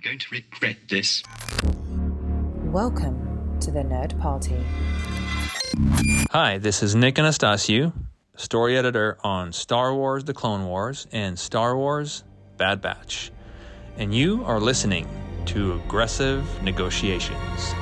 going to regret this. Welcome to the Nerd Party. Hi, this is Nick Anastasiou, story editor on Star Wars The Clone Wars and Star Wars Bad Batch. And you are listening to Aggressive Negotiations.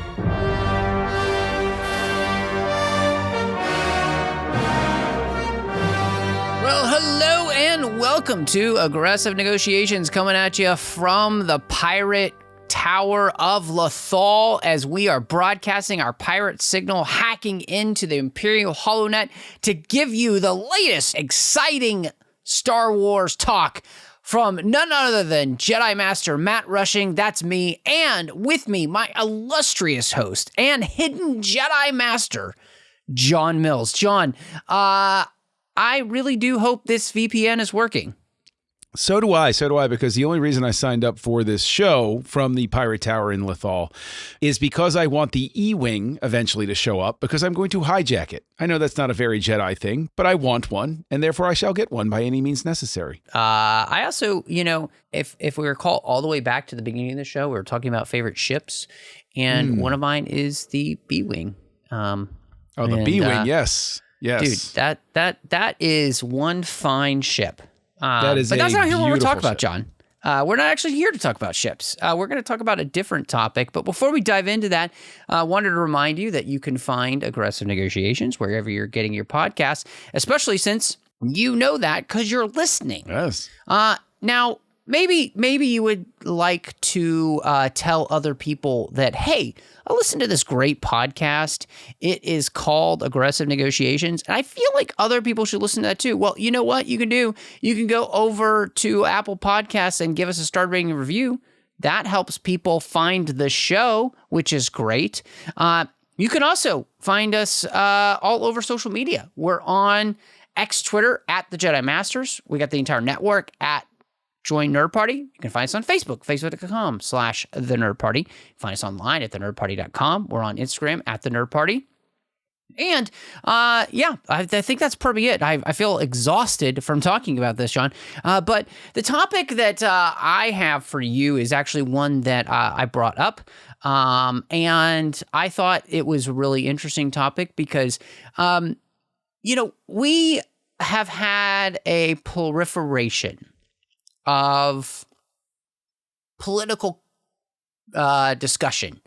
Well, hello and welcome to Aggressive Negotiations, coming at you from the Pirate Tower of Lothal as we are broadcasting our pirate signal, hacking into the Imperial Holonet to give you the latest exciting Star Wars talk from none other than Jedi Master Matt Rushing, that's me, and with me, my illustrious host and hidden Jedi Master, John Mills. John, I really do hope this VPN is working. So do I, because the only reason I signed up for this show from the Pirate Tower in Lothal is because I want the E-Wing eventually to show up because I'm going to hijack it. I know that's not a very Jedi thing, but I want one, and therefore I shall get one by any means necessary. I also, if we recall all the way back to the beginning of the show, we were talking about favorite ships, and one of mine is the B-Wing. The B-Wing, yes. Dude, that is one fine ship. But that's not here what we're talking ship. about, John. We're not actually here to talk about ships. We're going to talk about a different topic. But before we dive into that, I wanted to remind you that you can find Aggressive Negotiations wherever you're getting your podcasts, especially since you know that because you're listening. Yes. Now, maybe you would like to tell other people that, hey, I listened to this great podcast. It is called Aggressive Negotiations, and I feel like other people should listen to that too. Well, you know what you can do? You can go over to Apple Podcasts and give us a star rating and review. That helps people find the show, which is great. You can also find us all over social media. We're on X Twitter at The Jedi Masters. We got the entire network at Join Nerd Party. You can find us on Facebook, facebook.com/The Nerd Party. You can find us online at thenerdparty.com. We're on Instagram at The Nerd Party. And I think that's probably it. I feel exhausted from talking about this, John. But the topic that I have for you is actually one that I brought up. And I thought it was a really interesting topic because, we have had a proliferation of political discussion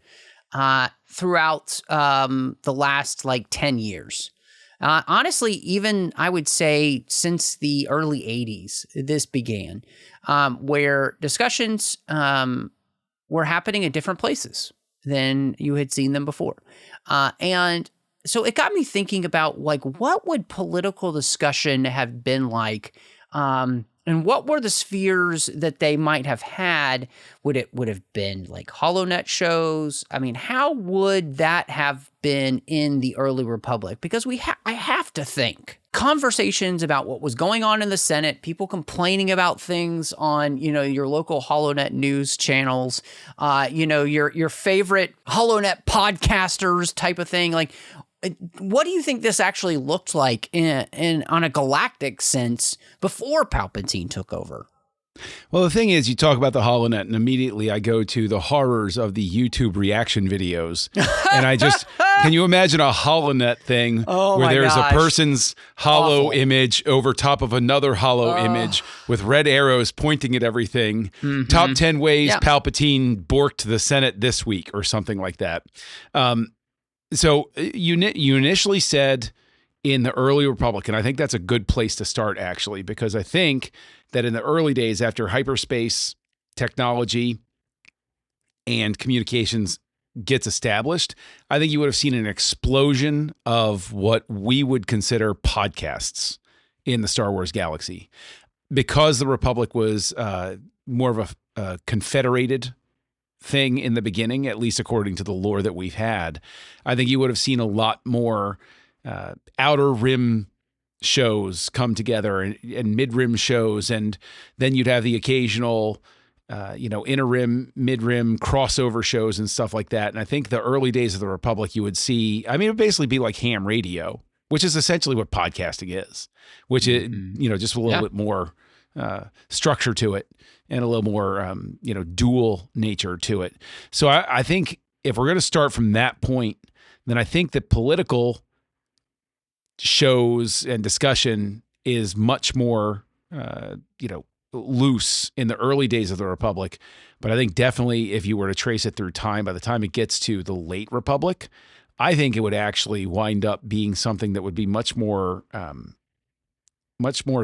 throughout the last 10 years. Honestly, even I would say since the early 80s, this began, where discussions were happening at different places than you had seen them before. And so it got me thinking about what would political discussion have been like, and what were the spheres that they might have had? Would have been like Holonet shows? I mean, how would that have been in the early Republic? Because I have to think conversations about what was going on in the Senate, people complaining about things on, your local Holonet news channels, your favorite Holonet podcasters type of thing. What do you think this actually looked like in on a galactic sense before Palpatine took over? Well, the thing is, you talk about the Holonet, and immediately I go to the horrors of the YouTube reaction videos. And can you imagine a Holonet thing where there's a person's hollow image over top of another hollow image with red arrows pointing at everything? Mm-hmm. Top 10 ways Palpatine borked the Senate this week or something like that. So you initially said in the early Republic, and I think that's a good place to start, actually, because I think that in the early days after hyperspace technology and communications gets established, I think you would have seen an explosion of what we would consider podcasts in the Star Wars galaxy. Because the Republic was more of a confederated thing in the beginning, at least according to the lore that we've had, I think you would have seen a lot more outer rim shows come together and mid-rim shows, and then you'd have the occasional inner rim, mid-rim crossover shows and stuff like that. And I think the early days of the Republic, you would see, it would basically be like ham radio, which is essentially what podcasting is, which is, just a little bit more structure to it and a little more, dual nature to it. So I think if we're going to start from that point, then I think that political shows and discussion is much more, loose in the early days of the Republic. But I think definitely if you were to trace it through time, by the time it gets to the late Republic, I think it would actually wind up being something that would be much more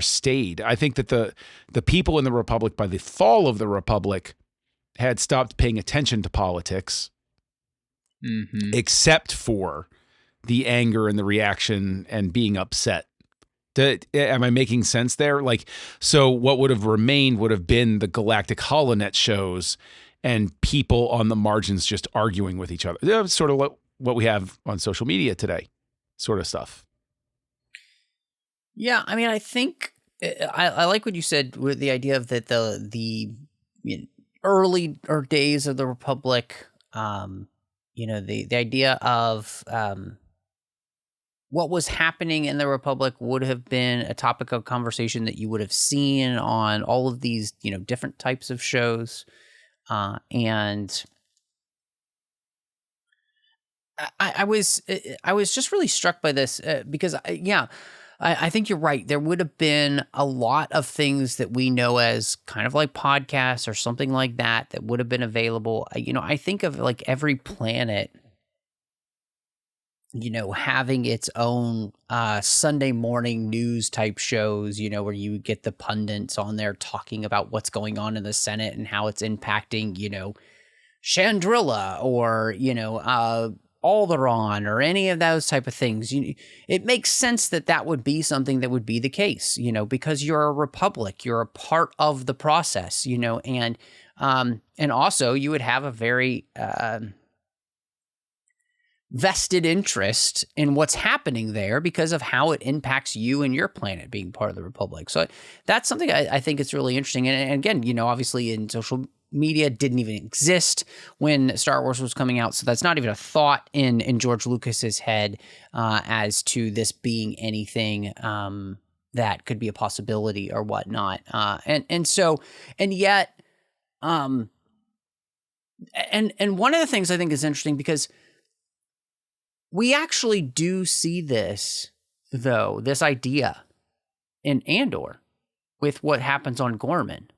staid. I think that the people in the Republic, by the fall of the Republic, had stopped paying attention to politics, except for the anger and the reaction and being upset. Am I making sense there? So what would have remained would have been the galactic Holonet shows and people on the margins just arguing with each other. Sort of what we have on social media today, sort of stuff. Yeah, I mean, I think I like what you said with the idea of that the early days of the Republic, the idea of what was happening in the Republic would have been a topic of conversation that you would have seen on all of these, different types of shows. And I was just really struck by this because, I think you're right. There would have been a lot of things that we know as kind of like podcasts or something like that would have been available. I think of like every planet, having its own Sunday morning news type shows, where you get the pundits on there talking about what's going on in the Senate and how it's impacting, Chandrilla or, Alderaan or any of those type of things. It makes sense that would be something that would be the case, because you're a republic, you're a part of the process, and also you would have a very vested interest in what's happening there because of how it impacts you and your planet being part of the Republic. So that's something I think is really interesting. And again, obviously in social media didn't even exist when Star Wars was coming out. So that's not even a thought in George Lucas's head as to this being anything that could be a possibility or whatnot. And yet one of the things I think is interesting because we actually do see this, though, this idea in Andor with what happens on Gorman,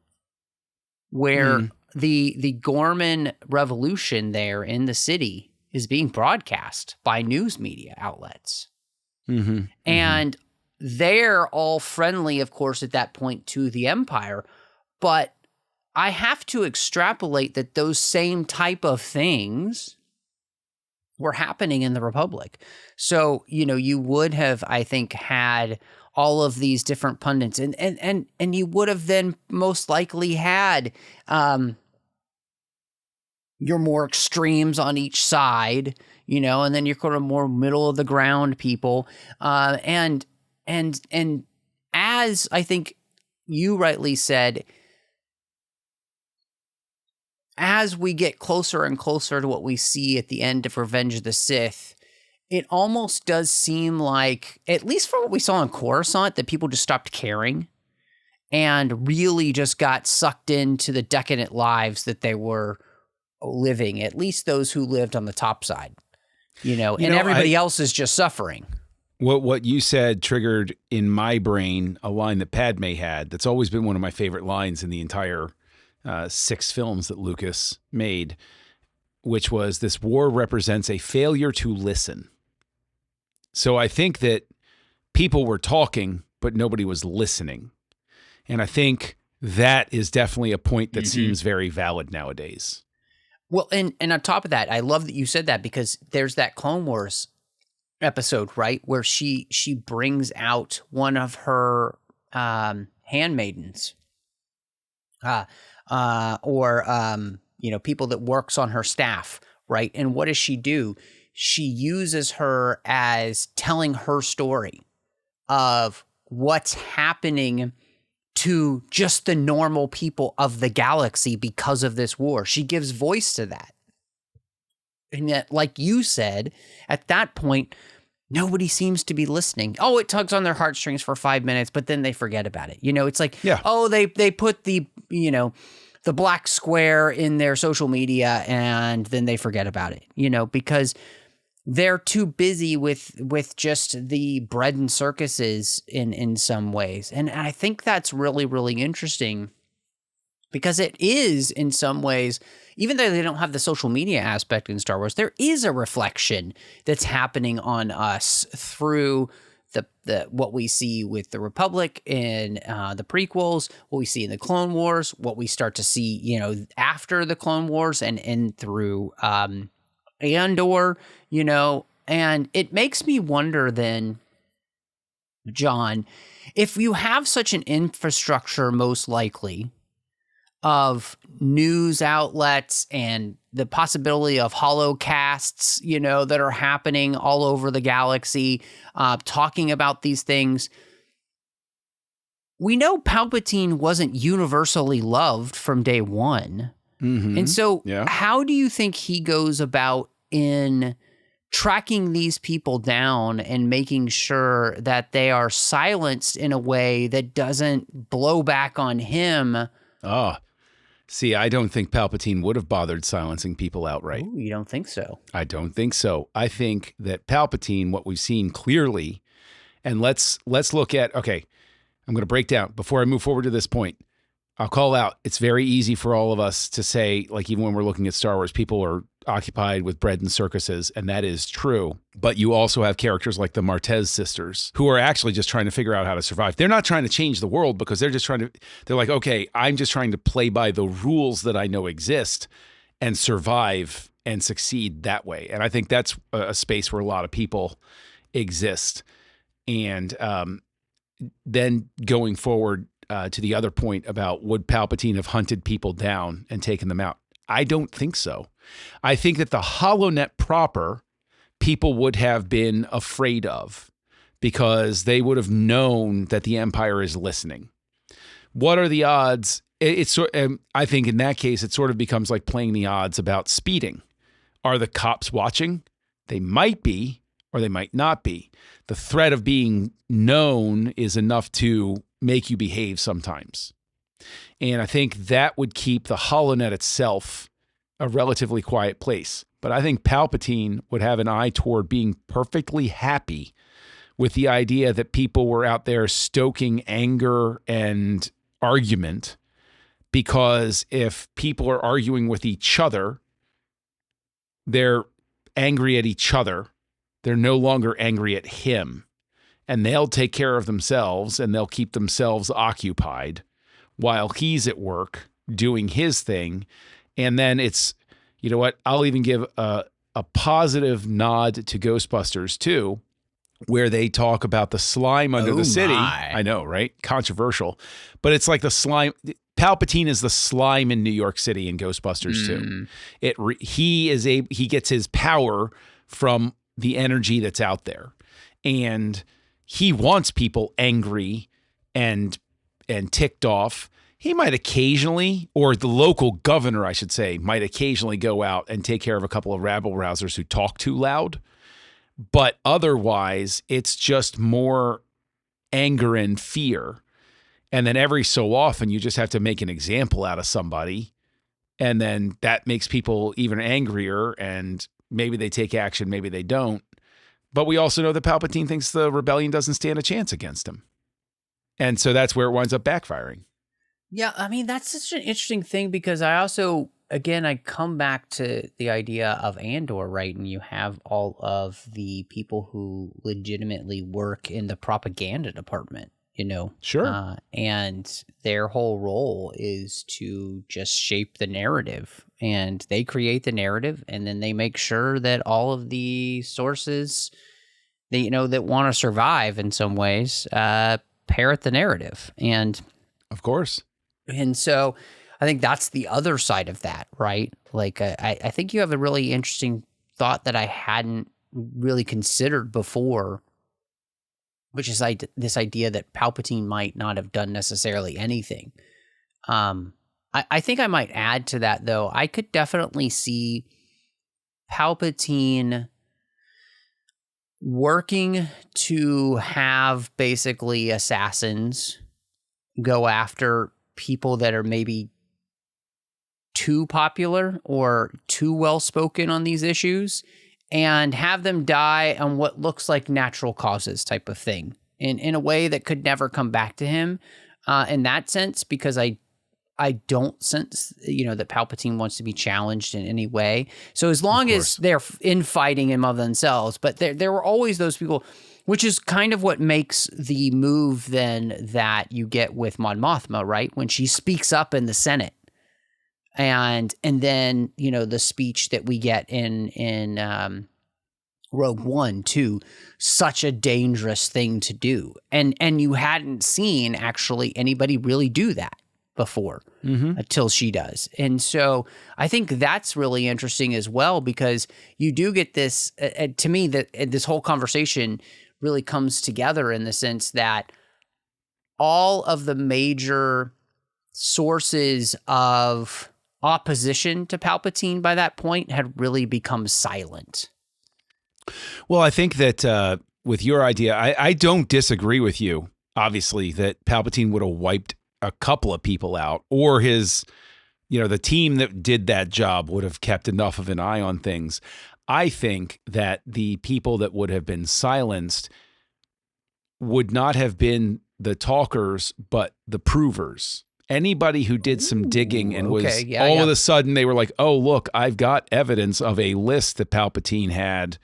where the Gorman revolution there in the city is being broadcast by news media outlets. And they're all friendly, of course, at that point to the Empire. But I have to extrapolate that those same type of things were happening in the Republic. So, you would have, I think, had all of these different pundits and you would have then most likely had your more extremes on each side, and then you're kind of more middle of the ground people. And as I think you rightly said, as we get closer and closer to what we see at the end of Revenge of the Sith, it almost does seem like, at least for what we saw in Coruscant, that people just stopped caring and really just got sucked into the decadent lives that they were living, at least those who lived on the top side, and everybody else is just suffering. What you said triggered in my brain a line that Padme had that's always been one of my favorite lines in the entire 6 films that Lucas made, which was, "This war represents a failure to listen." So I think that people were talking, but nobody was listening. And I think that is definitely a point that seems very valid nowadays. Well, and on top of that, I love that you said that because there's that Clone Wars episode, right, where she brings out one of her handmaidens, people that works on her staff, right? And what does she do? She uses her as telling her story of what's happening to just the normal people of the galaxy because of this war. She gives voice to that. And yet, like you said, at that point, nobody seems to be listening. Oh, it tugs on their heartstrings for 5 minutes, but then they forget about it. It's like, oh, they put the black square in their social media and then they forget about it, because they're too busy with just the bread and circuses in some ways. And I think that's really, really interesting, because it is in some ways, even though they don't have the social media aspect in Star Wars, there is a reflection that's happening on us through the what we see with the Republic in the prequels, what we see in the Clone Wars, what we start to see, after the Clone Wars and through Andor, and it makes me wonder then, John, if you have such an infrastructure, most likely, of news outlets and the possibility of holocasts, that are happening all over the galaxy, talking about these things. We know Palpatine wasn't universally loved from day one. Mm-hmm. And so how do you think he goes about in tracking these people down and making sure that they are silenced in a way that doesn't blow back on him? Oh, see, I don't think Palpatine would have bothered silencing people outright. Ooh, you don't think so? I don't think so. I think that Palpatine, what we've seen clearly, and let's look at, okay, I'm going to break down before I move forward to this point. I'll call out, it's very easy for all of us to say, like, even when we're looking at Star Wars, people are occupied with bread and circuses, and that is true. But you also have characters like the Martez sisters, who are actually just trying to figure out how to survive. They're not trying to change the world, because they're like, okay, I'm just trying to play by the rules that I know exist and survive and succeed that way. And I think that's a space where a lot of people exist. And then going forward, to the other point about would Palpatine have hunted people down and taken them out? I don't think so. I think that the Holonet proper, people would have been afraid of, because they would have known that the Empire is listening. What are the odds? I think in that case, it sort of becomes like playing the odds about speeding. Are the cops watching? They might be, or they might not be. The threat of being known is enough to make you behave sometimes. And I think that would keep the Holonet itself a relatively quiet place. But I think Palpatine would have an eye toward being perfectly happy with the idea that people were out there stoking anger and argument, because if people are arguing with each other, they're angry at each other. They're no longer angry at him. And they'll take care of themselves, and they'll keep themselves occupied while he's at work doing his thing. And then it's, you know what, I'll even give a positive nod to Ghostbusters too, where they talk about the slime under the city. I know, right? Controversial. But it's like the slime. Palpatine is the slime in New York City in Ghostbusters too. He gets his power from the energy that's out there. And he wants people angry and ticked off. He might occasionally, or the local governor, I should say, might occasionally go out and take care of a couple of rabble-rousers who talk too loud. But otherwise, it's just more anger and fear. And then every so often, you just have to make an example out of somebody. And then that makes people even angrier, and maybe they take action, maybe they don't. But we also know that Palpatine thinks the rebellion doesn't stand a chance against him. And so that's where it winds up backfiring. Yeah, I mean, that's such an interesting thing, because I also, again, I come back to the idea of Andor, right? And you have all of the people who legitimately work in the propaganda department, Sure. And their whole role is to just shape the narrative. And they create the narrative, and then they make sure that all of the sources that want to survive in some ways parrot the narrative. And of course. And so I think that's the other side of that, right? Like, I think you have a really interesting thought that I hadn't really considered before, which is this idea that Palpatine might not have done necessarily anything. I think I might add to that, though. I could definitely see Palpatine working to have basically assassins go after people that are maybe too popular or too well-spoken on these issues, and have them die on what looks like natural causes type of thing in a way that could never come back to him in that sense, because I don't sense, that Palpatine wants to be challenged in any way. So as long as they're infighting him of themselves, but there were always those people, which is kind of what makes the move then that you get with Mon Mothma, right? When she speaks up in the Senate. And then, the speech that we get in Rogue One too, such a dangerous thing to do. And you hadn't seen actually anybody really do that before until she does. And so I think that's really interesting as well, because you do get this, to me, that this whole conversation really comes together in the sense that all of the major sources of opposition to Palpatine by that point had really become silent. Well, I think that with your idea, I don't disagree with you, obviously, that Palpatine would have wiped a couple of people out, or his, the team that did that job would have kept enough of an eye on things. I think that the people that would have been silenced would not have been the talkers, but the provers. Anybody who did some digging and was all of a sudden they were like, oh, look, I've got evidence of a list that Palpatine had.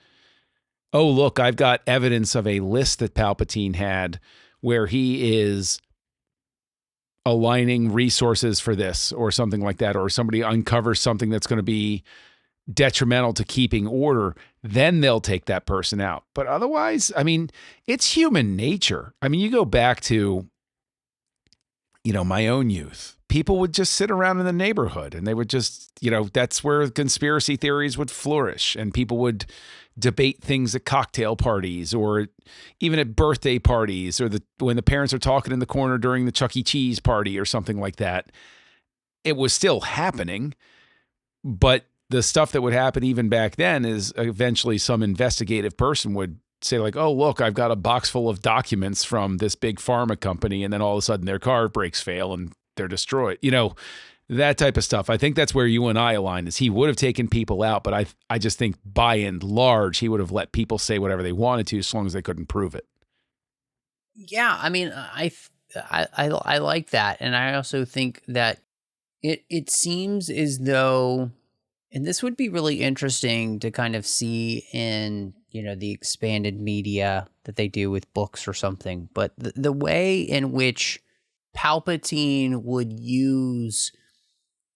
Oh, look, I've got evidence of a list that Palpatine had where he is aligning resources for this or something like that, or somebody uncovers something that's going to be detrimental to keeping order, then they'll take that person out. But otherwise, I mean, it's human nature. I mean, you go back to, my own youth, people would just sit around in the neighborhood and they would just, that's where conspiracy theories would flourish, and people would debate things at cocktail parties or even at birthday parties, or when the parents are talking in the corner during the Chuck E. Cheese party or something like that. It was still happening, but the stuff that would happen even back then is eventually some investigative person would say like, oh, look, I've got a box full of documents from this big pharma company. And then all of a sudden their car brakes fail and they're destroyed. That type of stuff. I think that's where you and I align, is he would have taken people out. But I just think by and large, he would have let people say whatever they wanted to, as long as they couldn't prove it. Yeah. I mean, I like that. And I also think that it seems as though, and this would be really interesting to kind of see in, the expanded media that they do with books or something, but the way in which Palpatine would use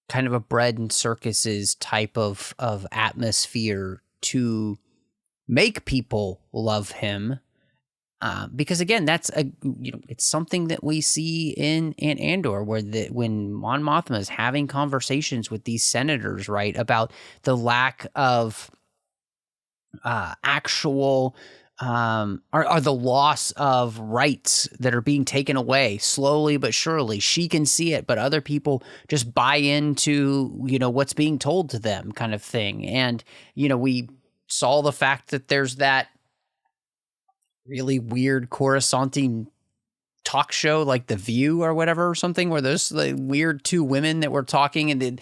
kind of a bread and circuses type of atmosphere to make people love him. Because again, that's it's something that we see in Andor, where when Mon Mothma is having conversations with these senators, right, about the lack of actual are the loss of rights that are being taken away slowly but surely. She can see it, but other people just buy into what's being told to them, kind of thing. And we saw the fact that there's that really weird Coruscanti talk show like The View or whatever or something, where there's like weird two women that were talking, and then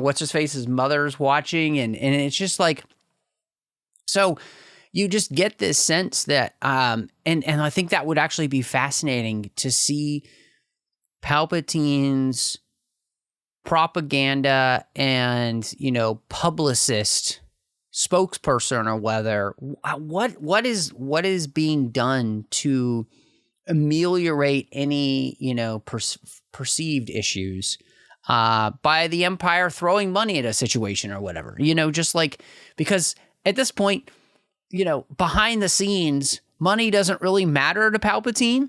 what's his face's mother's watching, and it's just like, so you just get this sense that and I think that would actually be fascinating to see Palpatine's propaganda and publicist spokesperson, or whether what is being done to ameliorate any perceived issues by the Empire throwing money at a situation or whatever, just like, because at this point, behind the scenes, money doesn't really matter to Palpatine,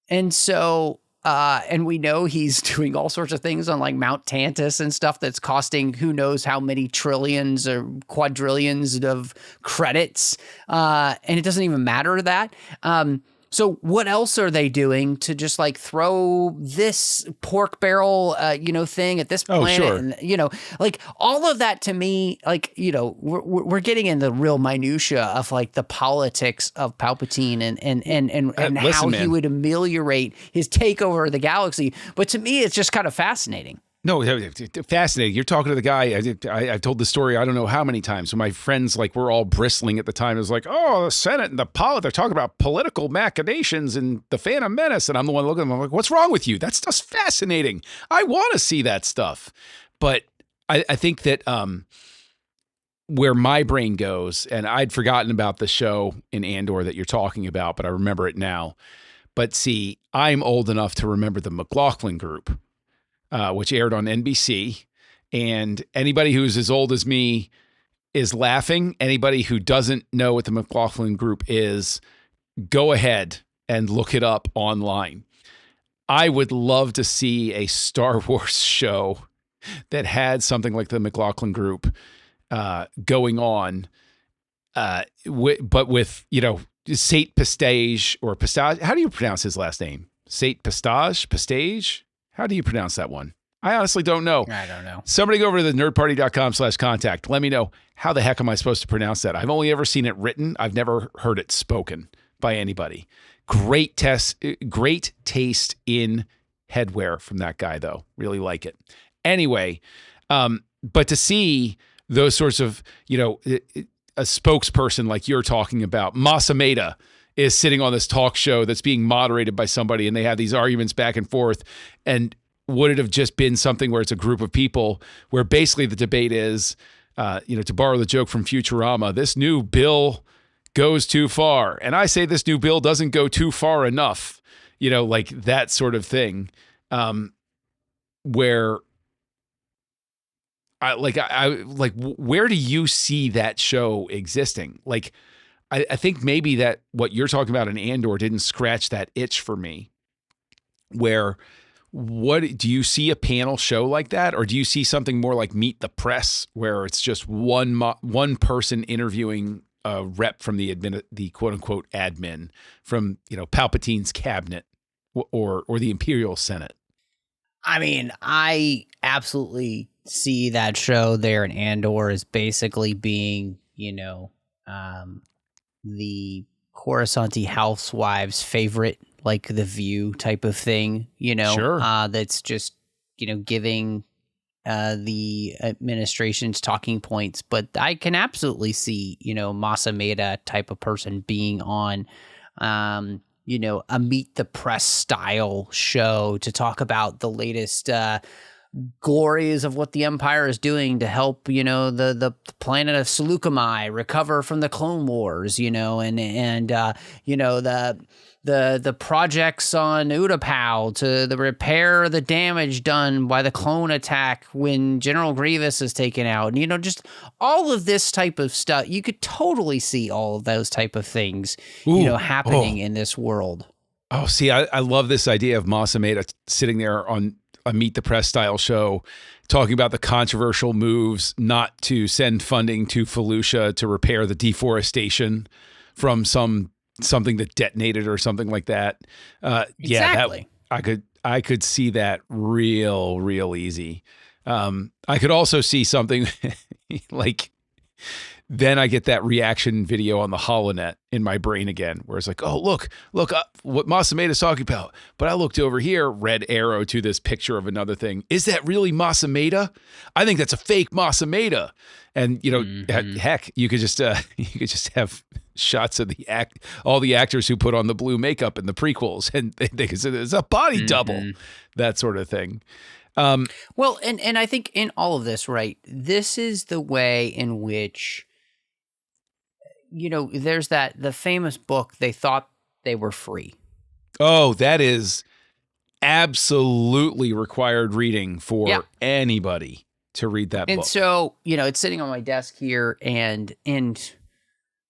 and so and we know he's doing all sorts of things on like Mount Tantus and stuff that's costing who knows how many trillions or quadrillions of credits. And it doesn't even matter to that. So what else are they doing to just like throw this pork barrel, thing at this planet? Sure. And, like all of that to me, like, we're getting in the real minutia of like the politics of Palpatine and how he would ameliorate his takeover of the galaxy. But to me, it's just kind of fascinating. No, fascinating. You're talking to the guy. I've told the story I don't know how many times. So my friends were all bristling at the time. It was like, oh, the Senate and they're talking about political machinations and the Phantom Menace. And I'm the one looking at them. I'm like, what's wrong with you? That's just fascinating. I want to see that stuff. But I think that where my brain goes, and I'd forgotten about the show in Andor that you're talking about, but I remember it now. But see, I'm old enough to remember the McLaughlin Group, which aired on NBC. And anybody who's as old as me is laughing. Anybody who doesn't know what the McLaughlin Group is, go ahead and look it up online. I would love to see a Star Wars show that had something like the McLaughlin Group going on, but with, Sate Pistage or Pistage. How do you pronounce his last name? Sate Pistage? How do you pronounce that one? I honestly don't know. I don't know. Somebody go over to the nerdparty.com/contact. Let me know how the heck am I supposed to pronounce that? I've only ever seen it written. I've never heard it spoken by anybody. Great taste in headwear from that guy, though. Really like it. Anyway, but to see those sorts of, a spokesperson like you're talking about, Masameda is sitting on this talk show that's being moderated by somebody, and they have these arguments back and forth. And would it have just been something where it's a group of people where basically the debate is, to borrow the joke from Futurama, this new bill goes too far. And I say this new bill doesn't go too far enough, like that sort of thing, where where do you see that show existing? Like, I think maybe that what you're talking about in Andor didn't scratch that itch for me. What do you see a panel show like that? Or do you see something more like Meet the Press, where it's just one person interviewing a rep from the quote unquote admin from, Palpatine's cabinet or the Imperial Senate? I mean, I absolutely see that show there in Andor as basically being, the Coruscanti housewives' favorite, like The View type of thing, Sure. That's just, giving the administration's talking points. But I can absolutely see, Masameda type of person being on, a Meet the Press style show to talk about the latest glories of what the Empire is doing to help, the planet of Seleucami recover from the Clone Wars, and the projects on Utapau to the repair the damage done by the clone attack when General Grievous is taken out. And, just all of this type of stuff. You could totally see all of those type of things, happening in this world. Oh, see, I love this idea of Masameda sitting there on a Meet the Press style show, talking about the controversial moves not to send funding to Felucia to repair the deforestation from something that detonated or something like that. Exactly. Yeah, I could see that real easy. I could also see something like, then I get that reaction video on the Holonet in my brain again, where it's like, oh, look what Masameda's talking about. But I looked over here, red arrow to this picture of another thing. Is that really Masameda? I think that's a fake Masameda. And, heck, you could just have shots of all the actors who put on the blue makeup in the prequels, and they could say it's a body double, that sort of thing. Well, and I think in all of this, right, this is the way in which, there's the famous book, They Thought They Were Free. Oh, that is absolutely required reading for anybody to read that book. And so, it's sitting on my desk here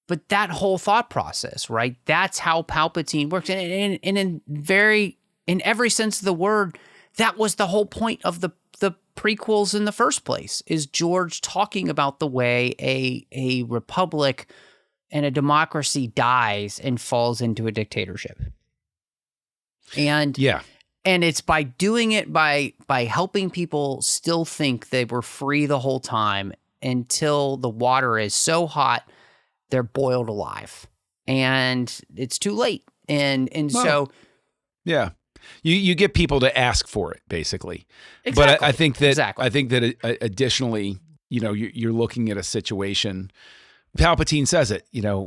but that whole thought process, right? That's how Palpatine works. And in every sense of the word, that was the whole point of the prequels in the first place, is George talking about the way a republic and a democracy dies and falls into a dictatorship. And it's by doing it, by helping people still think they were free the whole time until the water is so hot they're boiled alive, and it's too late. So you get people to ask for it, basically. Exactly. But I think that additionally, you're looking at a situation. Palpatine says it,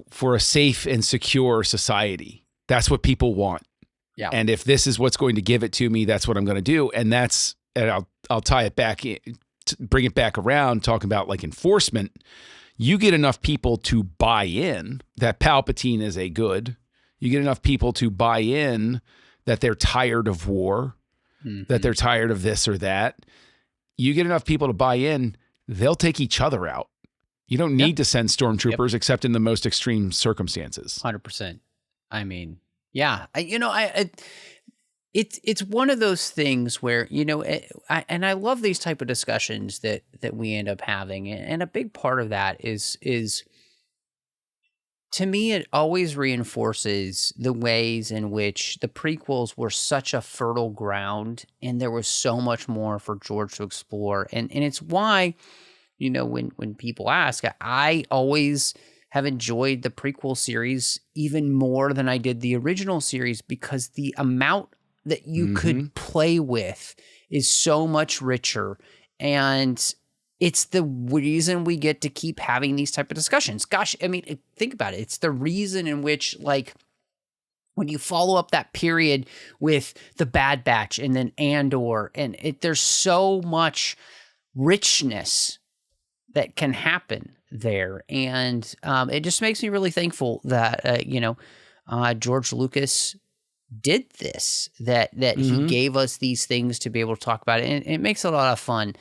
for a safe and secure society. That's what people want. Yeah. And if this is what's going to give it to me, that's what I'm going to do. And I'll tie it back, bring it back around, talking about like enforcement. You get enough people to buy in that Palpatine is a good. You get enough people to buy in that they're tired of war, that they're tired of this or that. You get enough people to buy in, they'll take each other out. You don't need to send stormtroopers except in the most extreme circumstances. 100%. I mean, yeah. It's one of those things where, and I love these type of discussions that we end up having. And a big part of that is to me, it always reinforces the ways in which the prequels were such a fertile ground and there was so much more for George to explore. And it's why, when people ask, I always have enjoyed the prequel series even more than I did the original series, because the amount that you could play with is so much richer. And it's the reason we get to keep having these type of discussions. Gosh, I mean, think about it. It's the reason in which, like, when you follow up that period with the Bad Batch and then Andor, and there's so much richness that can happen there. And it just makes me really thankful that, George Lucas did this, that he gave us these things to be able to talk about it. And it makes it a lot of fun.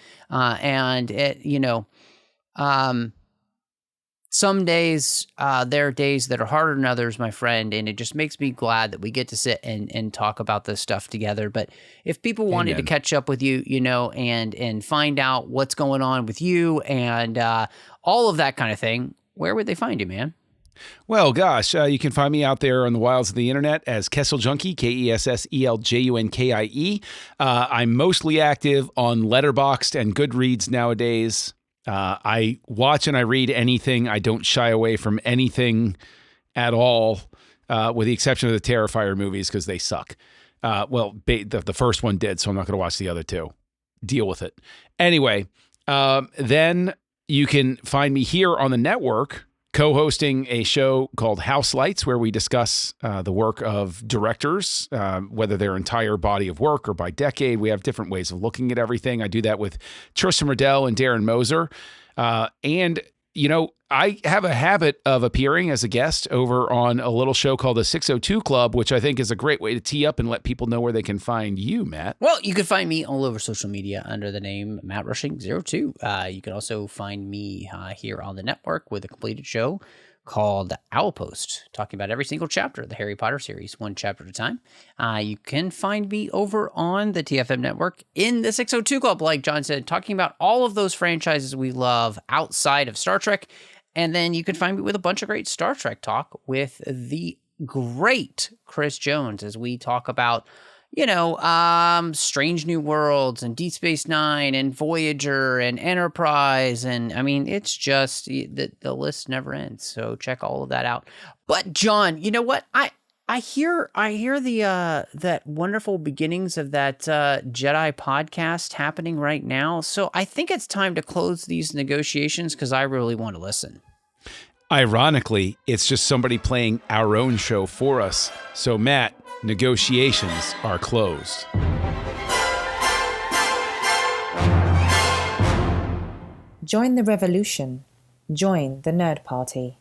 Some days, there are days that are harder than others, my friend, and it just makes me glad that we get to sit and talk about this stuff together. But if people wanted to catch up with you, and find out what's going on with you and all of that kind of thing, where would they find you, man? Well, gosh, you can find me out there on the wilds of the internet as Kessel Junkie, KESSELJUNKIE. I'm mostly active on Letterboxd and Goodreads nowadays. I watch and I read anything. I don't shy away from anything at all, with the exception of the Terrifier movies, because they suck. The first one did, so I'm not going to watch the other two. Deal with it. Anyway, then you can find me here on the network, co-hosting a show called House Lights, where we discuss the work of directors, whether their entire body of work or by decade. We have different ways of looking at everything. I do that with Tristan Riddell and Darren Moser. I have a habit of appearing as a guest over on a little show called the 602 Club, which I think is a great way to tee up and let people know where they can find you, Matt. Well, you can find me all over social media under the name Matt Rushing02. You can also find me here on the network with a completed show called Owlpost, talking about every single chapter of the Harry Potter series, one chapter at a time. You can find me over on the TFM network in the 602 Club, like John said, talking about all of those franchises we love outside of Star Trek. And then you can find me with a bunch of great Star Trek talk with the great Chris Jones as we talk about, Strange New Worlds and Deep Space Nine and Voyager and Enterprise. And I mean, it's just the list never ends. So check all of that out. But John, you know what? I hear the that wonderful beginnings of that Jedi podcast happening right now. So I think it's time to close these negotiations because I really want to listen. Ironically, it's just somebody playing our own show for us. So Matt, negotiations are closed. Join the revolution. Join the Nerd Party.